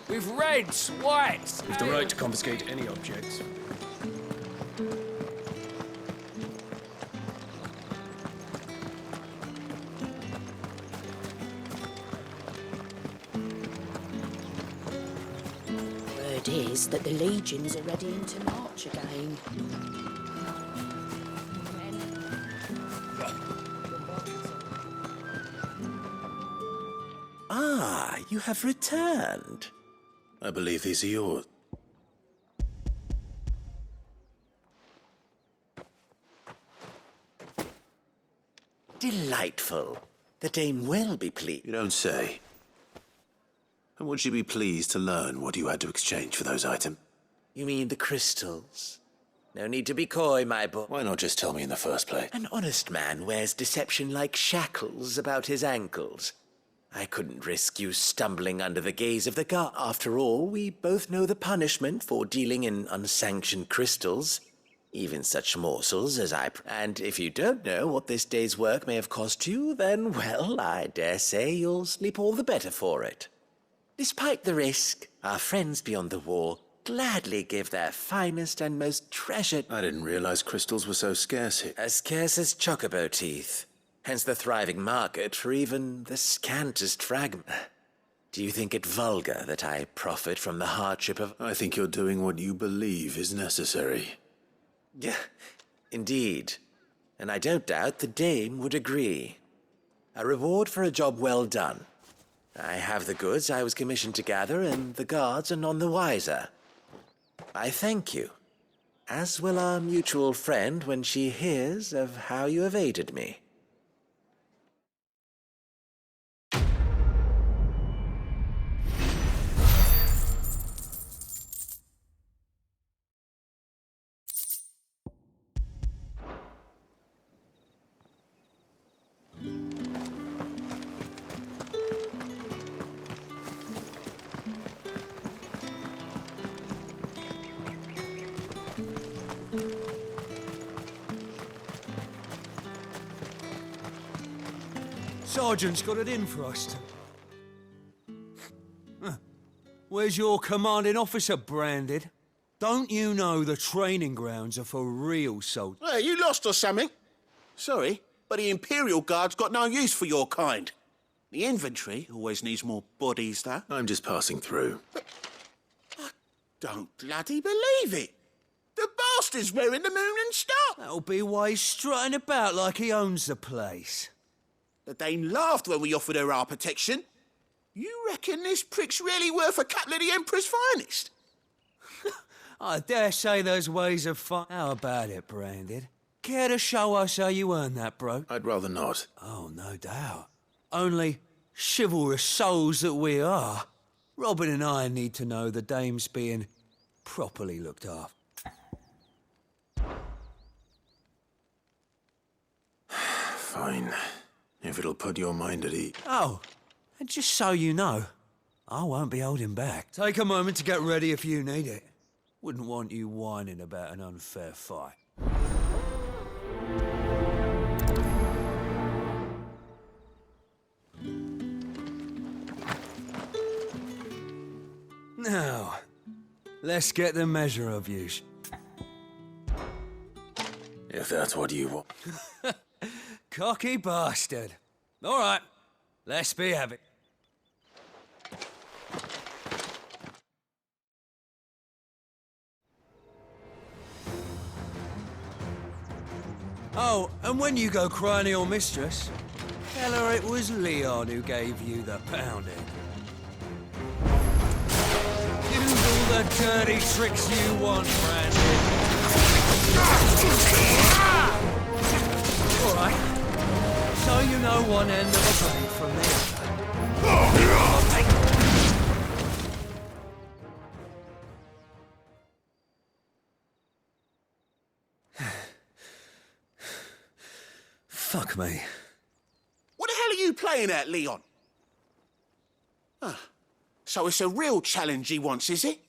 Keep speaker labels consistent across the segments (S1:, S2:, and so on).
S1: With reds, whites...
S2: You've the right to confiscate any objects.
S3: Word is that the legions are readying to march again.
S4: Ah, you have returned. I believe these are yours. Delightful. The dame will be pleased.
S5: You don't say. And would she be pleased to learn what you had to exchange for those items?
S4: You mean the crystals? No need to be coy, my boy.
S5: Why not just tell me in the first place?
S4: An honest man wears deception like shackles about his ankles. I couldn't risk you stumbling under the gaze of the guard. After all, we both know the punishment for dealing in unsanctioned crystals. Even such morsels as And if you don't know what this day's work may have cost you, then, well, I dare say you'll sleep all the better for it. Despite the risk, our friends beyond the wall gladly give their finest and most treasured...
S5: I didn't realize crystals were so scarce here.
S4: As scarce as chocobo teeth. Hence the thriving market for even the scantest fragment. Do you think it vulgar that I profit from the hardship of...
S5: I think you're doing what you believe is necessary.
S4: Yeah, indeed. And I don't doubt the dame would agree. A reward for a job well done. I have the goods I was commissioned to gather, and the guards are none the wiser. I thank you, as will our mutual friend when she hears of how you have aided me.
S6: Sergeant's got it in for us. Where's your commanding officer branded? Don't you know the training grounds are for real soldiers?
S7: Hey, you lost or something? Sorry, but the Imperial Guard's got no use for your kind. The infantry always needs more bodies, though.
S5: I'm just passing through.
S7: But I don't bloody believe it. The bastard's wearing the moon and star.
S6: That'll be why he's strutting about like he owns the place.
S7: The Dane laughed when we offered her our protection. You reckon this prick's really worth a couple of the Emperor's finest?
S6: I dare say there's ways of How about it, Branded? Care to show us how you earn that, bro?
S5: I'd rather not.
S6: Oh, no doubt. Only chivalrous souls that we are. Robin and I need to know the dame's being properly looked after.
S5: Fine. If it'll put your mind at ease.
S6: Oh, and just so you know, I won't be holding back. Take a moment to get ready if you need it. Wouldn't want you whining about an unfair fight. Now, let's get the measure of you.
S5: If that's what you want.
S6: Cocky bastard. All right, let's be having. Oh, and when you go crying to your mistress, tell her it was Leon who gave you the pounding. Use all the dirty tricks you want, Brandon. All right. So you know one end of a blade from the other. Fuck me.
S7: What the hell are you playing at, Leon? So it's a real challenge he wants, is it?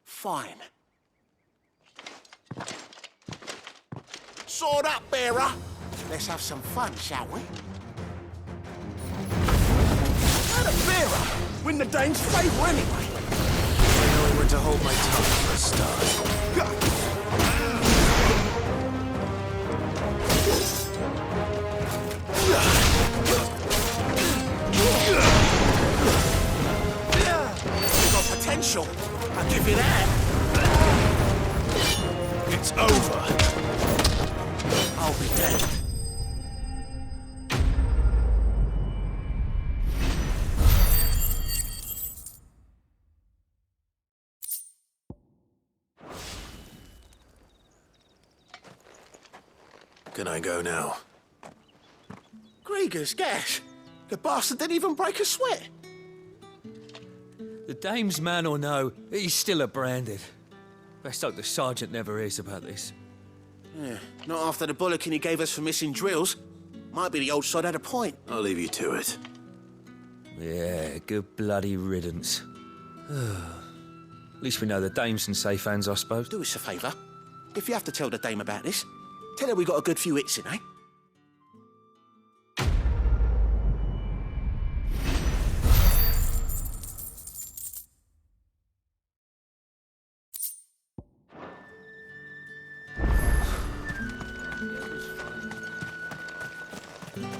S7: Fine. Sword up, bearer. Let's have some fun, shall we? How the bearer win the Dane's favour anyway?
S5: to hold my tongue for a start.
S7: You got potential. I'll give you that.
S5: It's over.
S7: I'll be dead.
S5: Can I go now?
S7: Grieger's gas. The bastard didn't even break a sweat.
S6: The dame's man or no, he's still a branded. Best hope the sergeant never hears about this.
S7: Yeah, not after the bollocking he gave us for missing drills. Might be the old sod had a point.
S5: I'll leave you to it.
S6: Yeah, good bloody riddance. At least we know the dame's in safe hands, I suppose.
S7: Do us a favour. If you have to tell the dame about this, tell her we got a good few hits in, eh?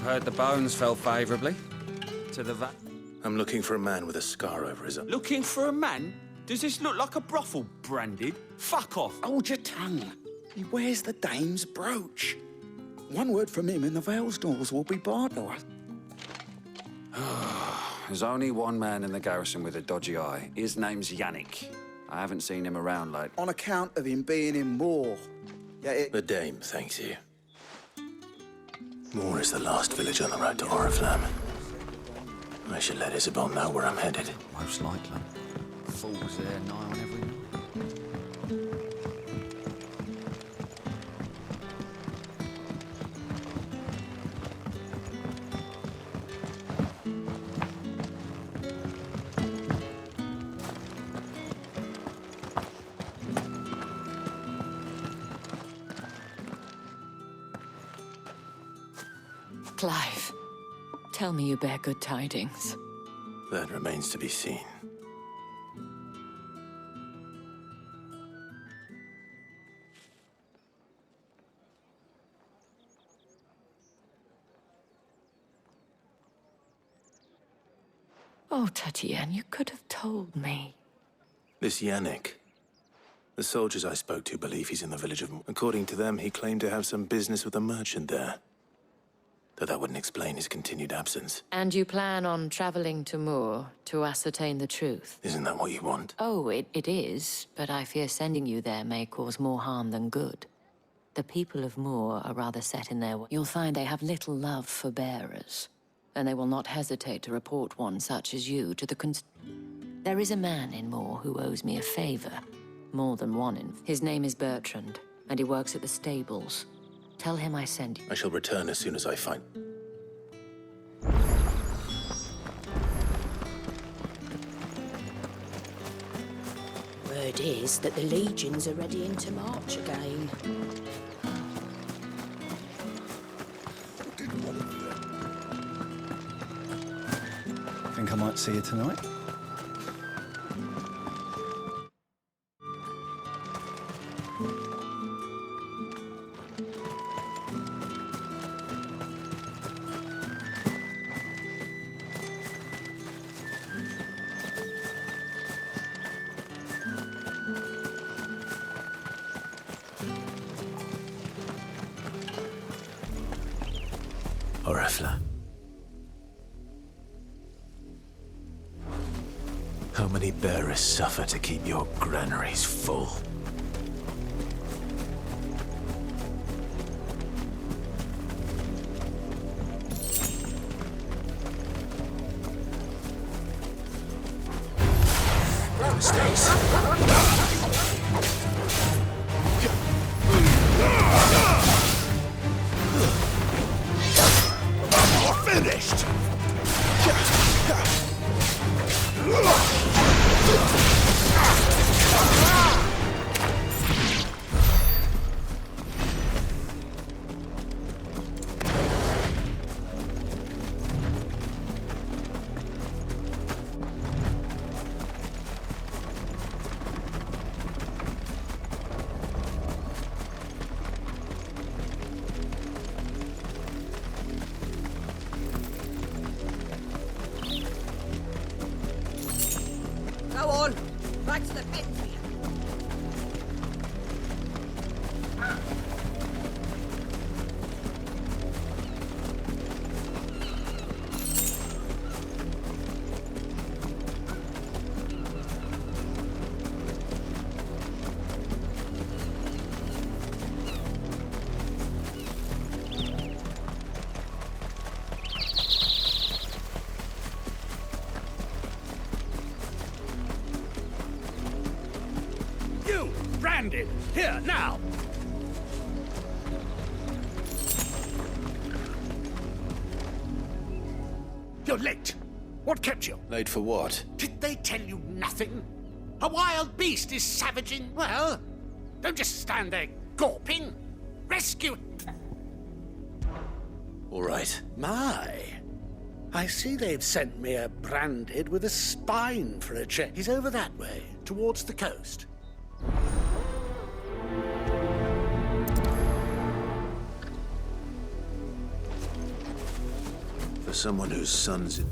S1: Heard the bones fell favourably to the
S5: I'm looking for a man with a scar over his eye.
S1: Looking for a man? Does this look like a brothel, branded? Fuck off.
S8: Hold your tongue. He wears the dame's brooch. One word from him and the Vale's doors will be barred to us.
S9: There's only one man in the garrison with a dodgy eye. His name's Yannick. I haven't seen him around lately.
S8: On account of him being in Moor. Yeah,
S5: The dame thanks you. Moor is the last village on the road to Oriflamme. I should let Isabel know where I'm headed.
S9: Most likely. Fools there nigh on every night.
S3: Clive, tell me you bear good tidings.
S5: That remains to be seen.
S3: Oh, Tatienne, you could have told me.
S5: This Yannick. The soldiers I spoke to believe he's in the village of... According to them, he claimed to have some business with a merchant there. Though that wouldn't explain his continued absence.
S3: And you plan on traveling to Moor to ascertain the truth?
S5: Isn't that what you want?
S3: Oh, it is, but I fear sending you there may cause more harm than good. The people of Moor are rather set in their way. You'll find they have little love for bearers, and they will not hesitate to report one such as you to the There is a man in Moor who owes me a favor. More than one in... His name is Bertrand, and he works at the stables. Tell him I sent you.
S5: I shall return as soon as I find...
S3: Word is that the legions are readying to march again.
S10: Think I might see you tonight?
S5: Oriflamme. How many bearers suffer to keep your granaries full?
S7: Finished!
S11: Right to the pit for you.
S7: Branded! Here, now! You're late. What kept you?
S5: Late for what?
S7: Did they tell you nothing? A wild beast is savaging. Well, don't just stand there gawping. Rescue!
S5: All right.
S7: My. I see they've sent me a Branded with a spine for a check. He's over that way, towards the coast.
S5: For someone whose son's in...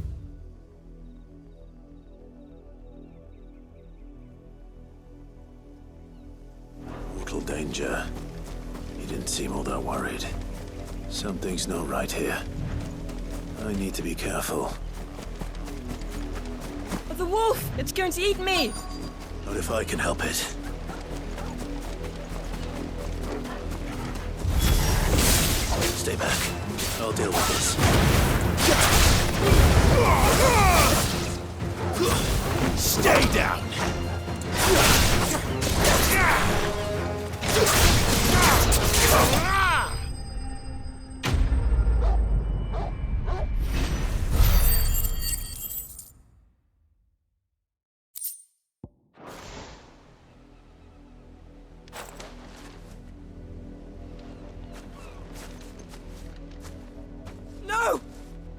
S5: mortal danger. He didn't seem all that worried. Something's not right here. I need to be careful.
S11: The wolf! It's going to eat me!
S5: Not if I can help it. Stay back. I'll deal with this.
S7: Stay down!
S11: No!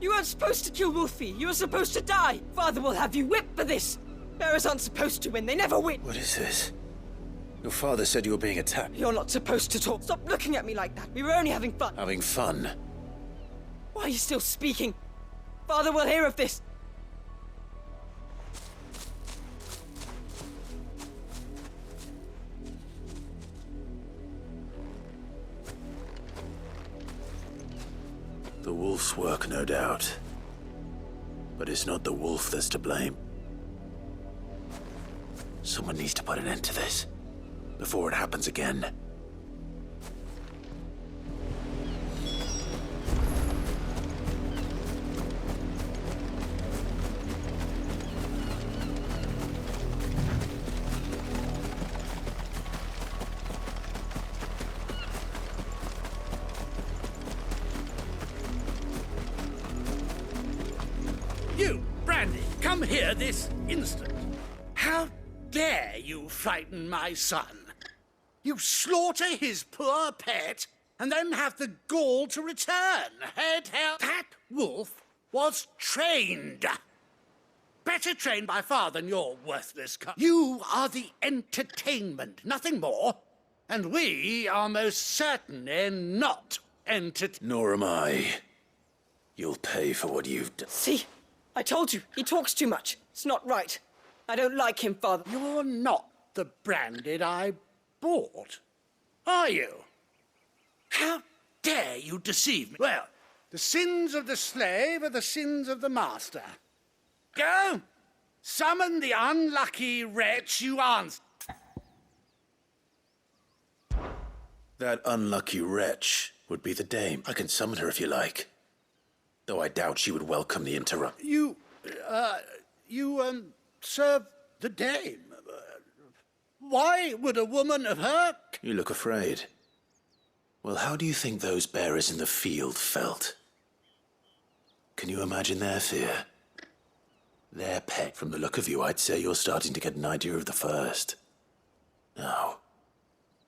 S11: You weren't supposed to kill Wolfie. You were supposed to die. Father will have you whipped for this. Bearers aren't supposed to win. They never win.
S5: What is this? Your father said you were being attacked.
S11: You're not supposed to talk. Stop looking at me like that. We were only having fun.
S5: Having fun?
S11: Why are you still speaking? Father will hear of this.
S5: The wolf's work, no doubt. But it's not the wolf that's to blame. Someone needs to put an end to this, before it happens again.
S7: You, Brandy, come here this instant. How dare you frighten my son? You slaughter his poor pet and then have the gall to return. Head held. That wolf was trained. Better trained by far than your worthless You are the entertainment, nothing more. And we are most certainly not
S5: Nor am I. You'll pay for what you've done.
S11: See? I told you. He talks too much. It's not right. I don't like him, Father.
S7: You're not the Branded I bought, are you? How dare you deceive me? Well, the sins of the slave are the sins of the master. Go! Summon the unlucky wretch you answer.
S5: That unlucky wretch would be the dame. I can summon her if you like. Though I doubt she would welcome the interrupt.
S7: You serve the dame. Why would a woman of her...
S5: You look afraid. Well, how do you think those bearers in the field felt? Can you imagine their fear? Their pet. From the look of you, I'd say you're starting to get an idea of the first. Now,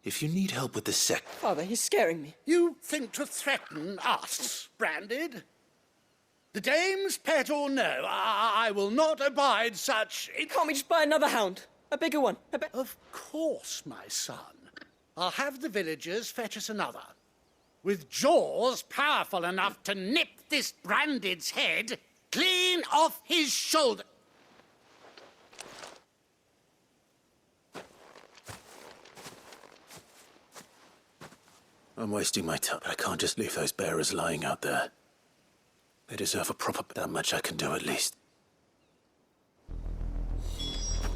S5: if you need help with the sect...
S11: Father, he's scaring me.
S7: You think to threaten us, Branded? The dame's pet or no, I will not abide such...
S11: Can't we just buy another hound? A bigger one?
S7: Of course, my son. I'll have the villagers fetch us another. With jaws powerful enough to nip this Branded's head clean off his shoulder.
S5: I'm wasting my time. I can't just leave those bearers lying out there. They deserve a proper... That much I can do, at least.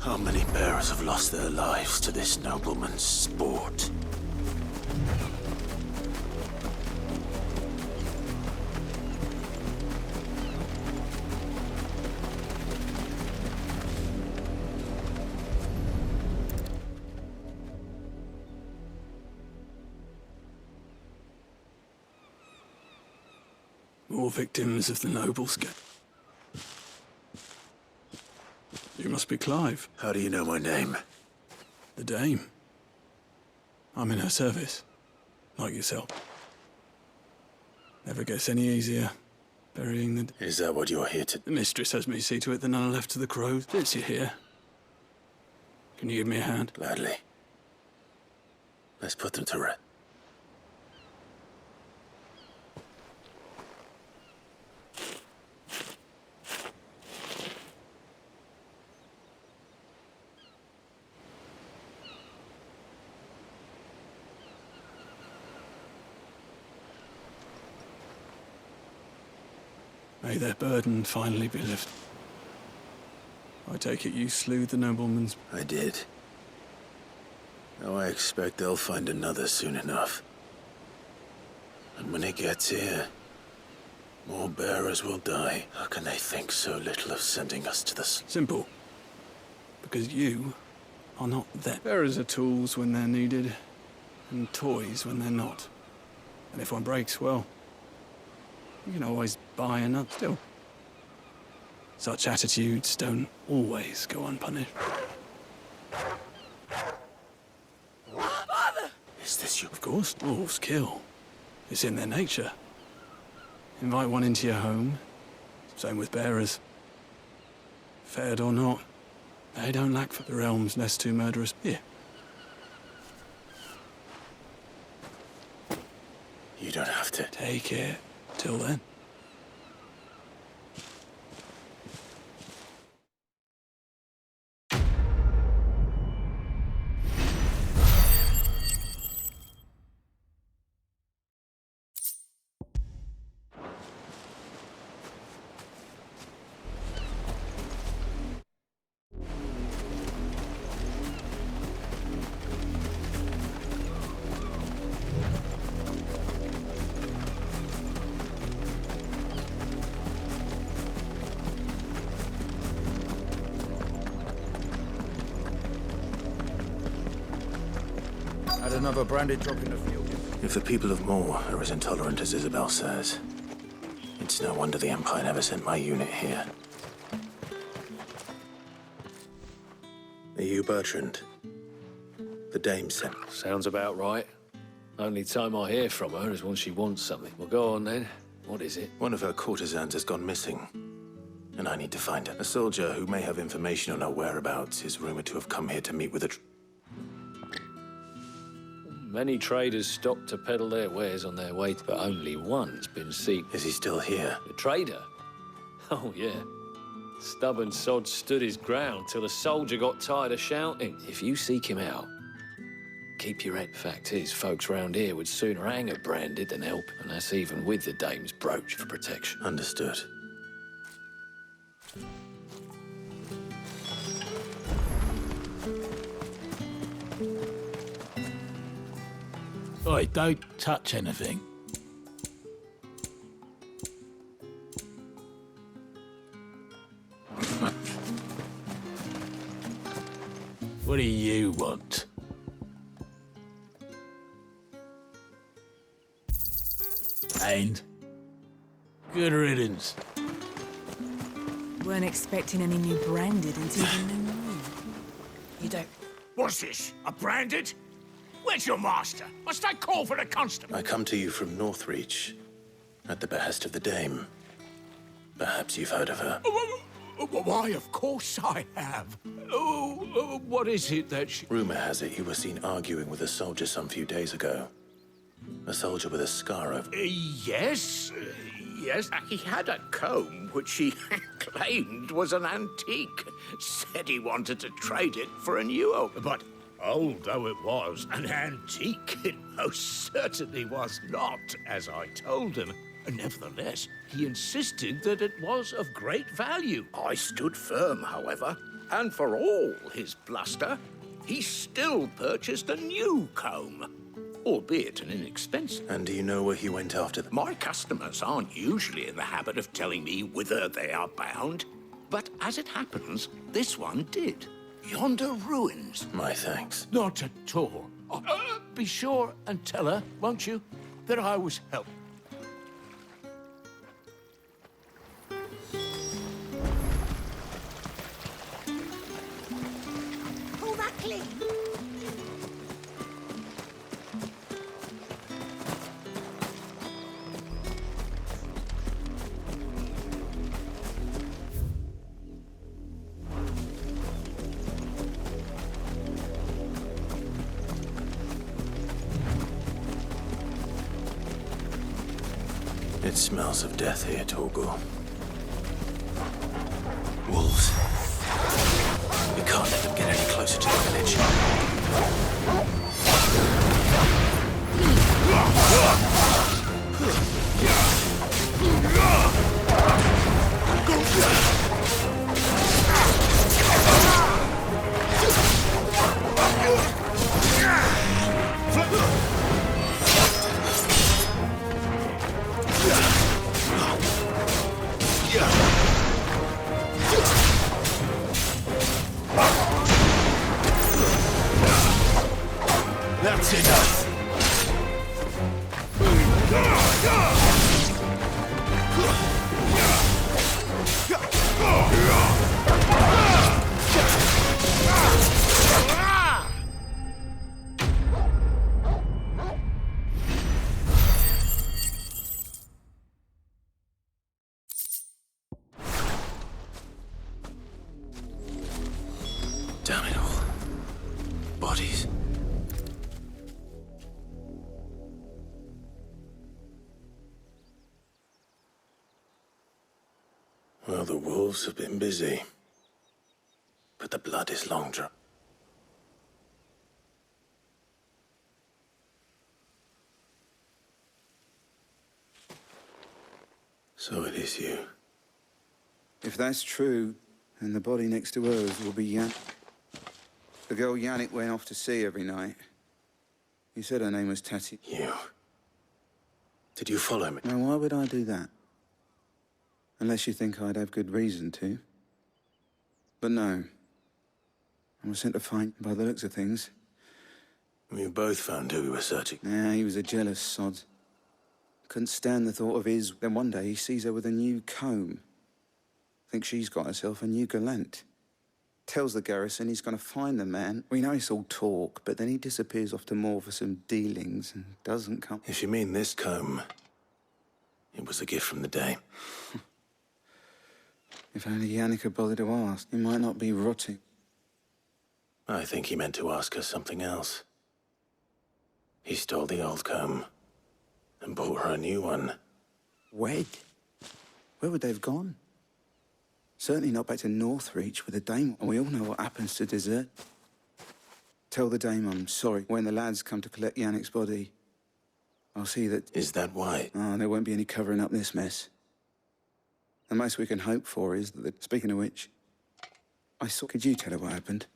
S5: How many bearers have lost their lives to this nobleman's sport?
S2: More victims of the nobles get. You must be Clive.
S5: How do you know my name?
S2: The Dame. I'm in her service. Like yourself. Never gets any easier. Burying the...
S5: Is that what you're here to...
S2: The mistress has me see to it that none are left to the crows. Since you're here, can you give me a hand?
S5: Gladly. Let's put them to rest.
S2: May their burden finally be lifted. I take it you slew the nobleman's...
S5: I did. Now I expect they'll find another soon enough. And when it gets here, more bearers will die. How can they think so little of sending us to the...
S2: Simple. Because you are not them. Bearers are tools when they're needed, and toys when they're not. And if one breaks, well, you can always buy another. Still, such attitudes don't always go unpunished.
S11: Father!
S5: Is this you?
S2: Of course, wolves kill. It's in their nature. Invite one into your home. Same with bearers. Fed or not, they don't lack for the realm's nest too murderous. Here.
S5: You don't have to.
S2: Take it. Till then.
S10: Had another branded drop in the field.
S5: If the people of Moor are as intolerant as Isabel says, it's no wonder the Empire never sent my unit here. Are you Bertrand? The Dame sent.
S12: Sounds about right. Only time I hear from her is when she wants something. Well, go on then. What is it?
S5: One of her courtesans has gone missing, and I need to find her. A soldier who may have information on her whereabouts is rumored to have come here to meet with a...
S12: Many traders stop to peddle their wares on their way, but only one's been seen.
S5: Is he still here?
S12: The trader? Oh, yeah. Stubborn sod stood his ground till the soldier got tired of shouting. If you seek him out, keep your head. Fact is, folks round here would sooner hang a branded than help, and that's even with the Dame's brooch for protection.
S5: Understood.
S13: Oi, don't touch anything. What do you want? And good riddance.
S14: Weren't expecting any new branded until the new moon. You don't.
S7: What's this? A branded? Where's your master? Must I call for the constable?
S5: I come to you from Northreach, at the behest of the Dame. Perhaps you've heard of her.
S7: Why, of course I have. What is it that she...
S5: Rumor has it you were seen arguing with a soldier some few days ago. A soldier with a scar over...
S7: Yes. Yes, he had a comb which he claimed was an antique. Said he wanted to trade it for a new one. But Old though it was, an antique it most certainly was not, as I told him. Nevertheless, he insisted that it was of great value. I stood firm, however, and for all his bluster, he still purchased a new comb, albeit an inexpensive.
S5: And do you know where he went after them?
S7: My customers aren't usually in the habit of telling me whither they are bound, but as it happens, this one did. Yonder ruins.
S5: My thanks.
S13: Not at all. Be sure and tell her, won't you, that I was helped.
S14: Pull that clean.
S5: It smells of death here, Torgor. Wolves. We can't let them get any closer to the village.
S13: That's enough.
S5: Damn it all. Bodies. Well, the wolves have been busy. But the blood is long dry. So it is you.
S8: If that's true, then the body next to hers will be Yan. The girl Yannick went off to see every night. You said her name was Tatienne.
S5: You. Did you follow me?
S8: Now, why would I do that? Unless you think I'd have good reason to. But no. I was sent to find by the looks of things.
S5: We both found who we were searching.
S8: Yeah, he was a jealous sod. Couldn't stand the thought of his. Then one day he sees her with a new comb. Thinks she's got herself a new gallant. Tells the garrison he's going to find the man. We know it's all talk, but then he disappears off to Moor for some dealings and doesn't come.
S5: If you mean this comb, it was a gift from the dame.
S8: If only Yannick had bothered to ask, he might not be rotting.
S5: I think he meant to ask her something else. He stole the old comb and bought her a new one.
S8: Wed? Where would they have gone? Certainly not back to Northreach with the dame, and we all know what happens to desert. Tell the dame I'm sorry. When the lads come to collect Yannick's body, I'll see that...
S5: Is that why?
S8: Oh, there won't be any covering up this mess. The most we can hope for is that, speaking of which, I saw... Could you tell her what happened?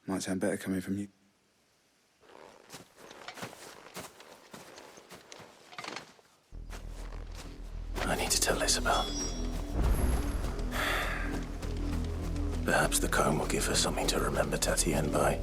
S8: Might sound better coming from you.
S5: I need to tell Isabel. Perhaps the comb will give her something to remember Tatienne by.